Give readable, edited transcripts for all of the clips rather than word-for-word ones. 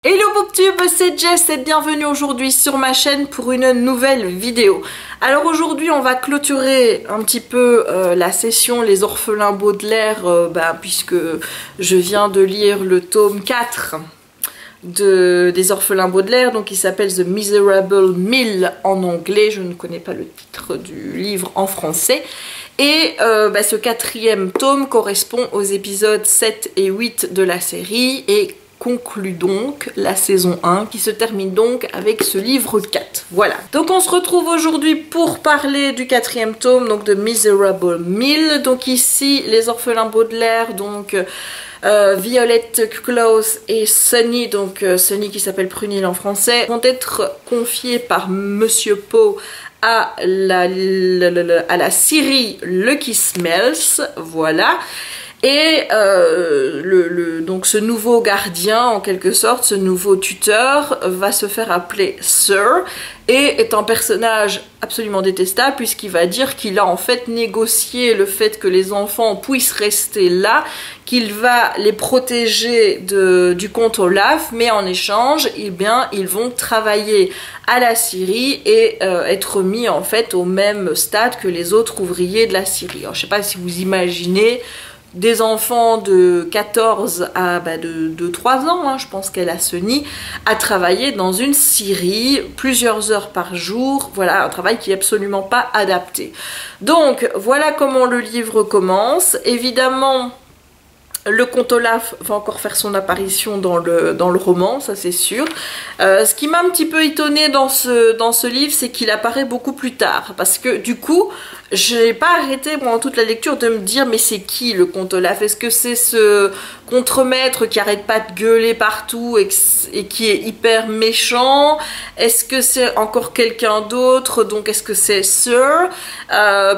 Hello Booktube, c'est Jess et bienvenue aujourd'hui sur ma chaîne pour une nouvelle vidéo. Alors aujourd'hui on va clôturer un petit peu la session Les Orphelins Baudelaire puisque je viens de lire le tome 4 des Orphelins Baudelaire, donc il s'appelle The Miserable Mill en anglais, je ne connais pas le titre du livre en français. Et ce quatrième tome correspond aux épisodes 7 et 8 de la série et conclut donc la saison 1 qui se termine donc avec ce livre 4. Voilà. Donc on se retrouve aujourd'hui pour parler du quatrième tome, donc de Miserable Mill. Donc ici, les Orphelins Baudelaire, donc Violette Klaus et Sunny, donc Sunny qui s'appelle Prunille en français, vont être confiés par Monsieur Poe à la scierie Lucky Smells, voilà. Et donc ce nouveau gardien, en quelque sorte, ce nouveau tuteur, va se faire appeler Sir et est un personnage absolument détestable puisqu'il va dire qu'il a en fait négocié le fait que les enfants puissent rester là, qu'il va les protéger du comte Olaf, mais en échange, eh bien, ils vont travailler à la scierie et être mis en fait au même stade que les autres ouvriers de la scierie. Alors, je ne sais pas si vous imaginez des enfants de 14 à de 3 ans, hein, je pense qu'elle a Sunny, à travailler dans une scierie plusieurs heures par jour. Voilà, un travail qui est absolument pas adapté. Donc voilà comment le livre commence. Évidemment, le comte Olaf va encore faire son apparition dans le roman, ça c'est sûr. Ce qui m'a un petit peu étonnée dans ce livre, c'est qu'il apparaît beaucoup plus tard. Parce que du coup, je n'ai pas arrêté pendant toute la lecture de me dire mais c'est qui le comte Olaf? Est-ce que c'est ce contremaître qui arrête pas de gueuler partout et qui est hyper méchant? Est-ce que c'est encore quelqu'un d'autre? Donc est-ce que c'est Sir?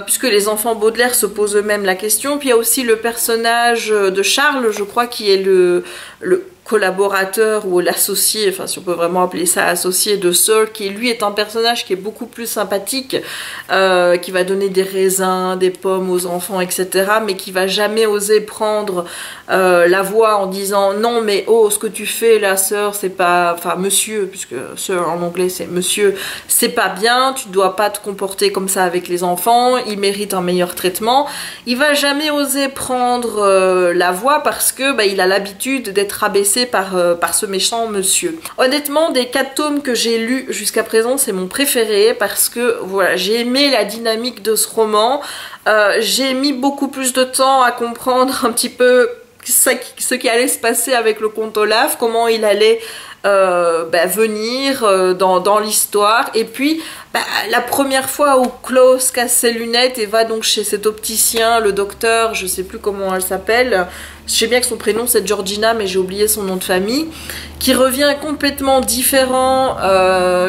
Puisque les enfants Baudelaire se posent eux-mêmes la question. Puis il y a aussi le personnage de Charles, je crois, qui est le collaborateur ou l'associé, enfin si on peut vraiment appeler ça associé de Sir, qui lui est un personnage qui est beaucoup plus sympathique, qui va donner des raisins, des pommes aux enfants, etc., mais qui va jamais oser prendre la voix en disant non mais oh ce que tu fais là Sir c'est pas, enfin monsieur, puisque Sir en anglais c'est monsieur, c'est pas bien, tu dois pas te comporter comme ça avec les enfants, ils méritent un meilleur traitement. Il va jamais oser prendre la voix parce que il a l'habitude d'être abaissé par ce méchant monsieur. Honnêtement, des 4 tomes que j'ai lus jusqu'à présent, c'est mon préféré parce que voilà, j'ai aimé la dynamique de ce roman. J'ai mis beaucoup plus de temps à comprendre un petit peu ce qui allait se passer avec le comte Olaf, comment il allait venir dans l'histoire. Et puis la première fois où Klaus casse ses lunettes et va donc chez cet opticien, le docteur, je sais plus comment elle s'appelle, je sais bien que son prénom c'est Georgina mais j'ai oublié son nom de famille, qui revient complètement différent,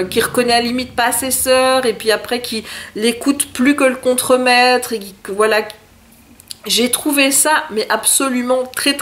qui reconnaît à la limite pas ses sœurs et puis après qui l'écoute plus que le contremaître et qui, voilà. J'ai trouvé ça mais absolument très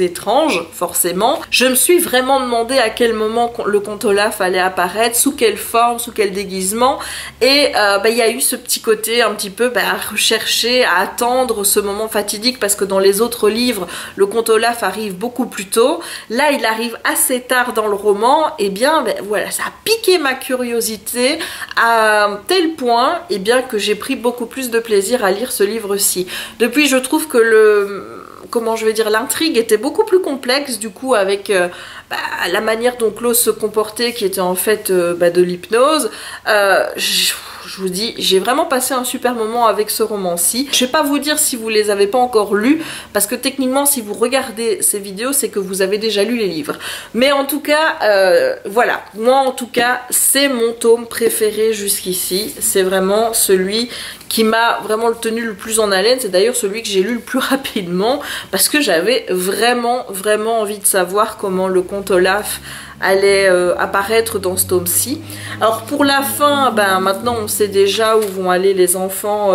étrange, forcément. Je me suis vraiment demandé à quel moment le comte Olaf allait apparaître, sous quelle forme, sous quel déguisement. Et il y a eu ce petit côté un petit peu à rechercher, à attendre ce moment fatidique parce que dans les autres livres, le comte Olaf arrive beaucoup plus tôt. Là, il arrive assez tard dans le roman. Et bien, voilà, ça a piqué ma curiosité à un tel point que j'ai pris beaucoup plus de plaisir à lire ce livre-ci. Depuis, je trouve que l'intrigue était beaucoup plus complexe du coup avec la manière dont Klaus se comportait qui était en fait de l'hypnose. Je vous dis, j'ai vraiment passé un super moment avec ce roman-ci. Je vais pas vous dire si vous les avez pas encore lus, parce que techniquement, si vous regardez ces vidéos, c'est que vous avez déjà lu les livres. Mais en tout cas, voilà. Moi, en tout cas, c'est mon tome préféré jusqu'ici. C'est vraiment celui qui m'a vraiment tenu le plus en haleine. C'est d'ailleurs celui que j'ai lu le plus rapidement, parce que j'avais vraiment envie de savoir comment le comte Olaf allait apparaître dans ce tome-ci. Alors pour la fin, maintenant on sait déjà où vont aller les enfants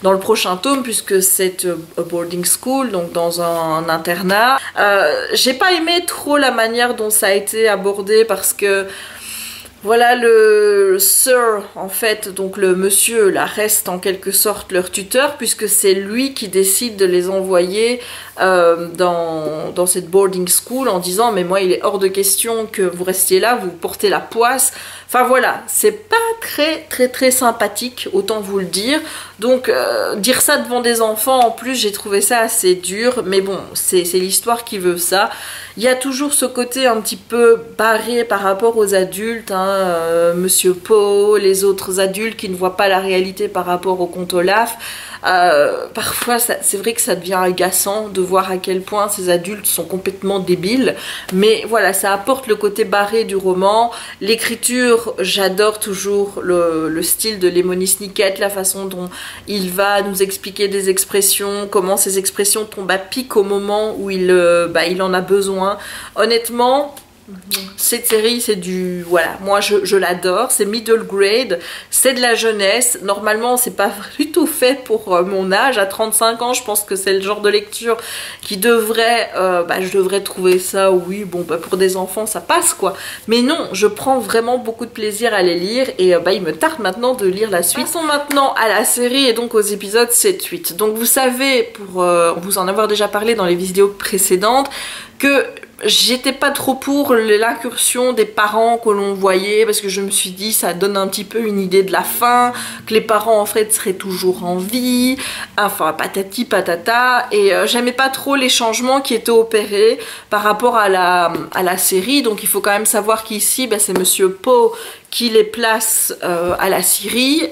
dans le prochain tome, puisque c'est a boarding school, donc dans un internat. J'ai pas aimé trop la manière dont ça a été abordé parce que Voilà, le Sir, en fait, donc le monsieur, là, reste en quelque sorte leur tuteur, puisque c'est lui qui décide de les envoyer dans cette boarding school en disant « Mais moi, il est hors de question que vous restiez là, vous portez la poisse. » Enfin voilà, c'est pas très sympathique, autant vous le dire. Donc dire ça devant des enfants, en plus, j'ai trouvé ça assez dur. Mais bon, c'est l'histoire qui veut ça. Il y a toujours ce côté un petit peu barré par rapport aux adultes, hein, Monsieur Poe, les autres adultes qui ne voient pas la réalité par rapport au conte Olaf. Parfois c'est vrai que ça devient agaçant de voir à quel point ces adultes sont complètement débiles, mais voilà, ça apporte le côté barré du roman. L'écriture, j'adore toujours le style de Lemony Snicket, la façon dont il va nous expliquer des expressions, comment ces expressions tombent à pic au moment où il en a besoin. Honnêtement, cette série, c'est du... Voilà, moi je l'adore, c'est middle grade, c'est de la jeunesse. Normalement, c'est pas du tout fait pour mon âge. À 35 ans, je pense que c'est le genre de lecture qui devrait... je devrais trouver ça, oui, bon, pour des enfants, ça passe, quoi. Mais non, je prends vraiment beaucoup de plaisir à les lire et il me tarde maintenant de lire la suite. Passons maintenant à la série et donc aux épisodes 7-8. Donc vous savez, pour vous en avoir déjà parlé dans les vidéos précédentes, que j'étais pas trop pour l'incursion des parents que l'on voyait, parce que je me suis dit ça donne un petit peu une idée de la fin, que les parents en fait seraient toujours en vie, enfin patati patata, et j'aimais pas trop les changements qui étaient opérés par rapport à la série. Donc il faut quand même savoir qu'ici c'est Monsieur Poe qui les place à la Syrie.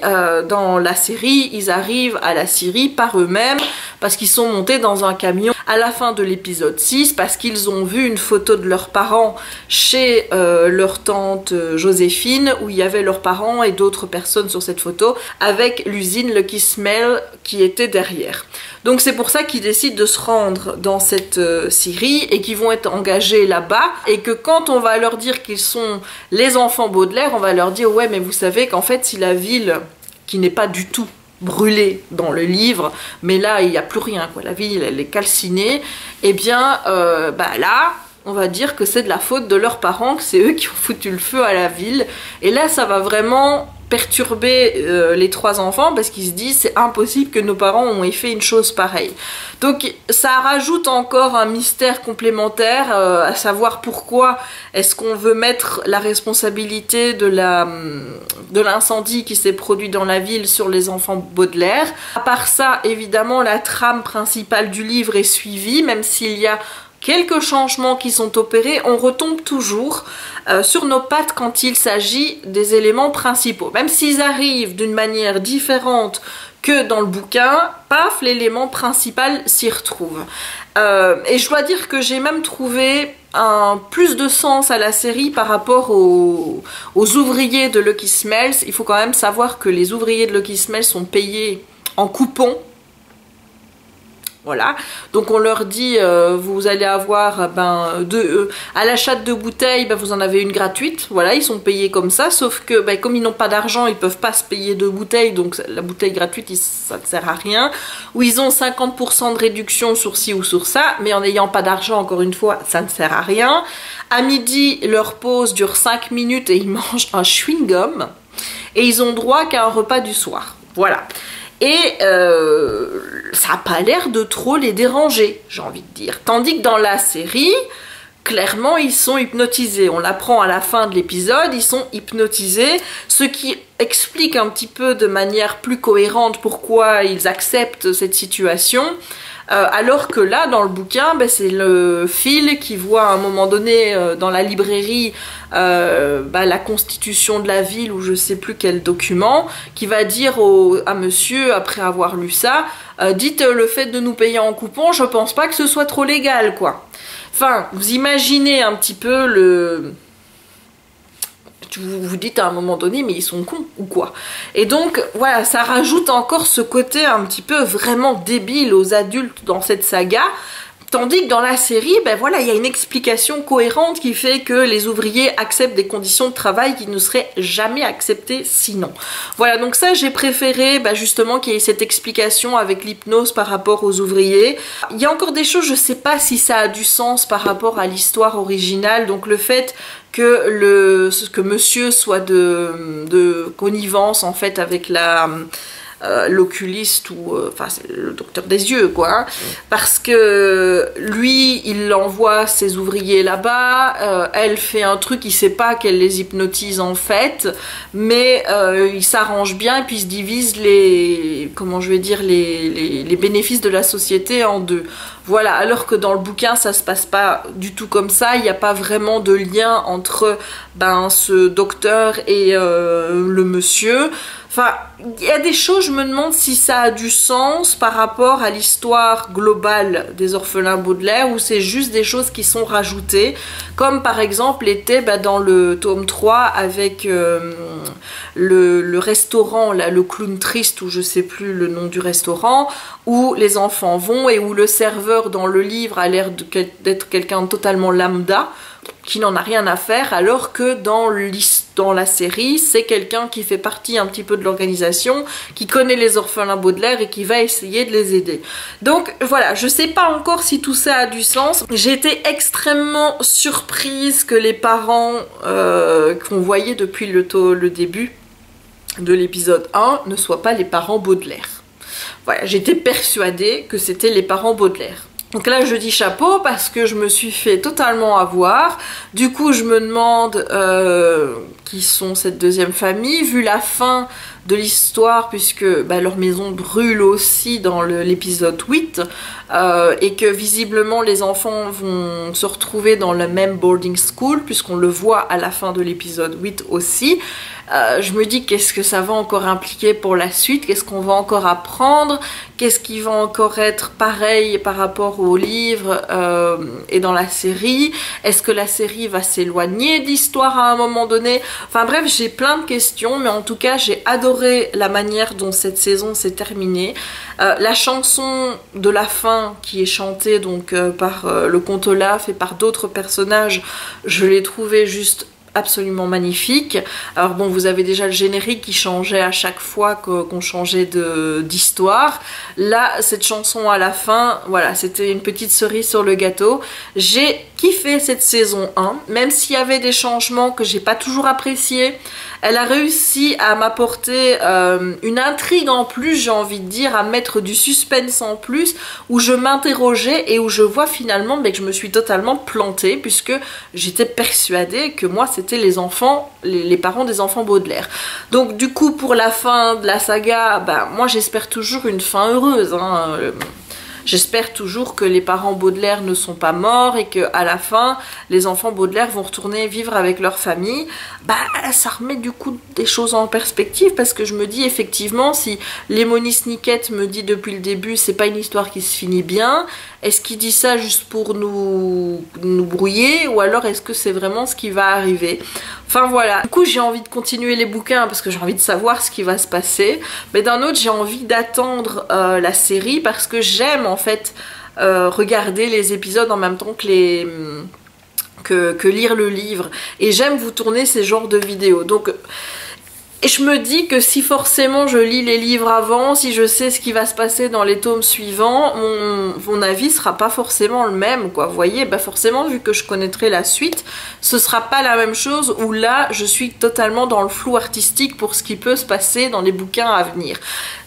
Dans la série, ils arrivent à la Syrie par eux-mêmes parce qu'ils sont montés dans un camion à la fin de l'épisode 6 parce qu'ils ont vu une photo de leurs parents chez leur tante Joséphine, où il y avait leurs parents et d'autres personnes sur cette photo avec l'usine Lucky Smell qui était derrière. Donc c'est pour ça qu'ils décident de se rendre dans cette Syrie et qu'ils vont être engagés là-bas, et que quand on va leur dire qu'ils sont les enfants Baudelaire, on va leur dire ouais, mais vous savez qu'en fait si la ville, qui n'est pas du tout brûlée dans le livre, mais là il n'y a plus rien, quoi, la ville elle est calcinée, et bien là on va dire que c'est de la faute de leurs parents, que c'est eux qui ont foutu le feu à la ville. Et là ça va vraiment perturber les trois enfants, parce qu'ils se disent c'est impossible que nos parents aient fait une chose pareille. Donc ça rajoute encore un mystère complémentaire, à savoir pourquoi est-ce qu'on veut mettre la responsabilité de l'incendie qui s'est produit dans la ville sur les enfants Baudelaire. À part ça, évidemment, la trame principale du livre est suivie, même s'il y a quelques changements qui sont opérés, on retombe toujours sur nos pattes quand il s'agit des éléments principaux. Même s'ils arrivent d'une manière différente que dans le bouquin, paf, l'élément principal s'y retrouve. Et je dois dire que j'ai même trouvé plus de sens à la série par rapport aux ouvriers de Lucky Smells. Il faut quand même savoir que les ouvriers de Lucky Smells sont payés en coupons. Voilà, donc on leur dit vous allez avoir à l'achat de 2 bouteilles, vous en avez une gratuite. Voilà, ils sont payés comme ça, sauf que comme ils n'ont pas d'argent, ils peuvent pas se payer 2 bouteilles, donc la bouteille gratuite ça ne sert à rien. Ou ils ont 50% de réduction sur ci ou sur ça, mais en n'ayant pas d'argent, encore une fois, ça ne sert à rien. À midi, leur pause dure 5 minutes et ils mangent un chewing-gum, et ils ont droit qu'à un repas du soir. Voilà. Et ça n'a pas l'air de trop les déranger, j'ai envie de dire. Tandis que dans la série, clairement, ils sont hypnotisés. On l'apprend à la fin de l'épisode, ils sont hypnotisés, ce qui explique un petit peu de manière plus cohérente pourquoi ils acceptent cette situation. Alors que là, dans le bouquin, c'est le Phil qui voit à un moment donné dans la librairie la constitution de la ville, ou je sais plus quel document, qui va dire à monsieur, après avoir lu ça, dites le fait de nous payer en coupon, je pense pas que ce soit trop légal, quoi. Enfin, vous imaginez un petit peu le... Vous vous dites à un moment donné, mais ils sont cons ou quoi? Et donc voilà, ça rajoute encore ce côté un petit peu vraiment débile aux adultes dans cette saga, Tandis que dans la série, ben voilà, il y a une explication cohérente qui fait que les ouvriers acceptent des conditions de travail qui ne seraient jamais acceptées sinon. Voilà, donc ça j'ai préféré justement qu'il y ait cette explication avec l'hypnose par rapport aux ouvriers. Il y a encore des choses, je sais pas si ça a du sens par rapport à l'histoire originale, donc le fait que monsieur soit de connivence en fait avec l'oculiste ou enfin c'est le docteur des yeux quoi, hein, parce que lui il envoie ses ouvriers là-bas, elle fait un truc, il sait pas qu'elle les hypnotise en fait, mais il s'arrange bien et puis il se divise les bénéfices de la société en deux. Voilà, alors que dans le bouquin ça se passe pas du tout comme ça, il n'y a pas vraiment de lien entre ce docteur et le monsieur. Enfin, il y a des choses, je me demande si ça a du sens par rapport à l'histoire globale des orphelins Baudelaire ou c'est juste des choses qui sont rajoutées, comme par exemple était dans le tome 3 avec le restaurant, là, le clown triste, ou je sais plus le nom du restaurant, où les enfants vont et où le serveur dans le livre a l'air d'être quelqu'un de totalement lambda, qui n'en a rien à faire, alors que dans la série, c'est quelqu'un qui fait partie un petit peu de l'organisation, qui connaît les orphelins Baudelaire et qui va essayer de les aider. Donc voilà, je sais pas encore si tout ça a du sens. J'ai été extrêmement surprise que les parents qu'on voyait depuis le début de l'épisode 1 ne soient pas les parents Baudelaire. Voilà, j'étais persuadée que c'était les parents Baudelaire. Donc là je dis chapeau parce que je me suis fait totalement avoir. Du coup je me demande qui sont cette deuxième famille, vu la fin de l'histoire, puisque leur maison brûle aussi dans l'épisode 8 et que visiblement les enfants vont se retrouver dans le même boarding school puisqu'on le voit à la fin de l'épisode 8 aussi. Je me dis qu'est-ce que ça va encore impliquer pour la suite, qu'est-ce qu'on va encore apprendre, qu'est-ce qui va encore être pareil par rapport au livre et dans la série, est-ce que la série va s'éloigner de l'histoire à un moment donné, enfin bref j'ai plein de questions, mais en tout cas j'ai adoré la manière dont cette saison s'est terminée. La chanson de la fin qui est chantée donc par le comte Olaf et par d'autres personnages, je l'ai trouvée juste absolument magnifique. Alors bon, vous avez déjà le générique qui changeait à chaque fois qu'on changeait d'histoire. Là, cette chanson à la fin, voilà, c'était une petite cerise sur le gâteau. J'ai kiffé cette saison 1, même s'il y avait des changements que j'ai pas toujours appréciés. Elle a réussi à m'apporter une intrigue en plus, j'ai envie de dire, à mettre du suspense en plus, où je m'interrogeais et où je vois finalement que je me suis totalement plantée, puisque j'étais persuadée que moi c'était les enfants, les parents des enfants Baudelaire. Donc du coup pour la fin de la saga, moi j'espère toujours une fin heureuse, hein. J'espère toujours que les parents Baudelaire ne sont pas morts et qu'à la fin, les enfants Baudelaire vont retourner vivre avec leur famille. Ça remet du coup des choses en perspective parce que je me dis effectivement, si Lemony Snicket me dit depuis le début c'est pas une histoire qui se finit bien, est-ce qu'il dit ça juste pour nous brouiller ou alors est-ce que c'est vraiment ce qui va arriver? Enfin voilà, du coup j'ai envie de continuer les bouquins parce que j'ai envie de savoir ce qui va se passer, mais d'un autre j'ai envie d'attendre la série parce que j'aime en fait regarder les épisodes en même temps que lire le livre, et j'aime vous tourner ces genres de vidéos. Donc et je me dis que si forcément je lis les livres avant, si je sais ce qui va se passer dans les tomes suivants, mon avis sera pas forcément le même, quoi. Vous voyez, forcément, vu que je connaîtrai la suite, ce sera pas la même chose, où là, je suis totalement dans le flou artistique pour ce qui peut se passer dans les bouquins à venir.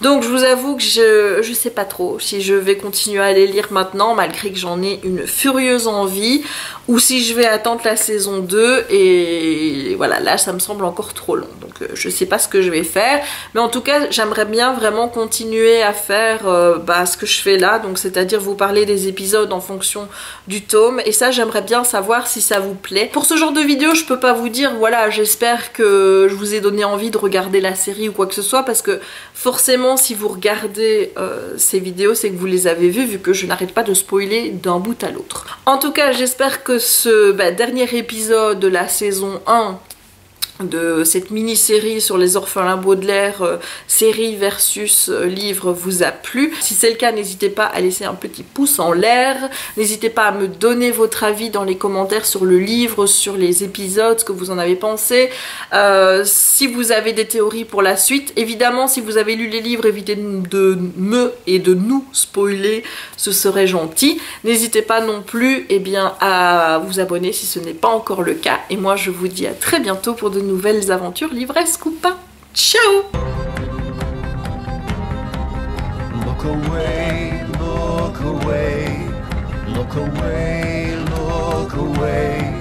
Donc, je vous avoue que je sais pas trop si je vais continuer à les lire maintenant, malgré que j'en ai une furieuse envie, ou si je vais attendre la saison 2, et voilà, là, ça me semble encore trop long. Donc, je sais pas ce que je vais faire, mais en tout cas j'aimerais bien vraiment continuer à faire ce que je fais là, donc c'est-à-dire vous parler des épisodes en fonction du tome, et ça j'aimerais bien savoir si ça vous plaît. Pour ce genre de vidéo je peux pas vous dire voilà j'espère que je vous ai donné envie de regarder la série ou quoi que ce soit, parce que forcément si vous regardez ces vidéos c'est que vous les avez vues, vu que je n'arrête pas de spoiler d'un bout à l'autre. En tout cas j'espère que ce dernier épisode de la saison 1 de cette mini-série sur les orphelins Baudelaire, série versus livre, vous a plu. Si c'est le cas, n'hésitez pas à laisser un petit pouce en l'air, n'hésitez pas à me donner votre avis dans les commentaires sur le livre, sur les épisodes, ce que vous en avez pensé, si vous avez des théories pour la suite. Évidemment, si vous avez lu les livres, évitez de me et de nous spoiler, ce serait gentil. N'hésitez pas non plus à vous abonner si ce n'est pas encore le cas, et moi je vous dis à très bientôt pour de nouvelles aventures livresques ou pas. Ciao! Look away, look away, look away, look away.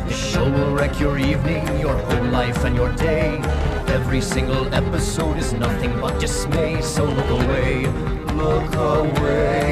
The show will wreck your evening, your whole life and your day. Every single episode is nothing but dismay, so look away, look away.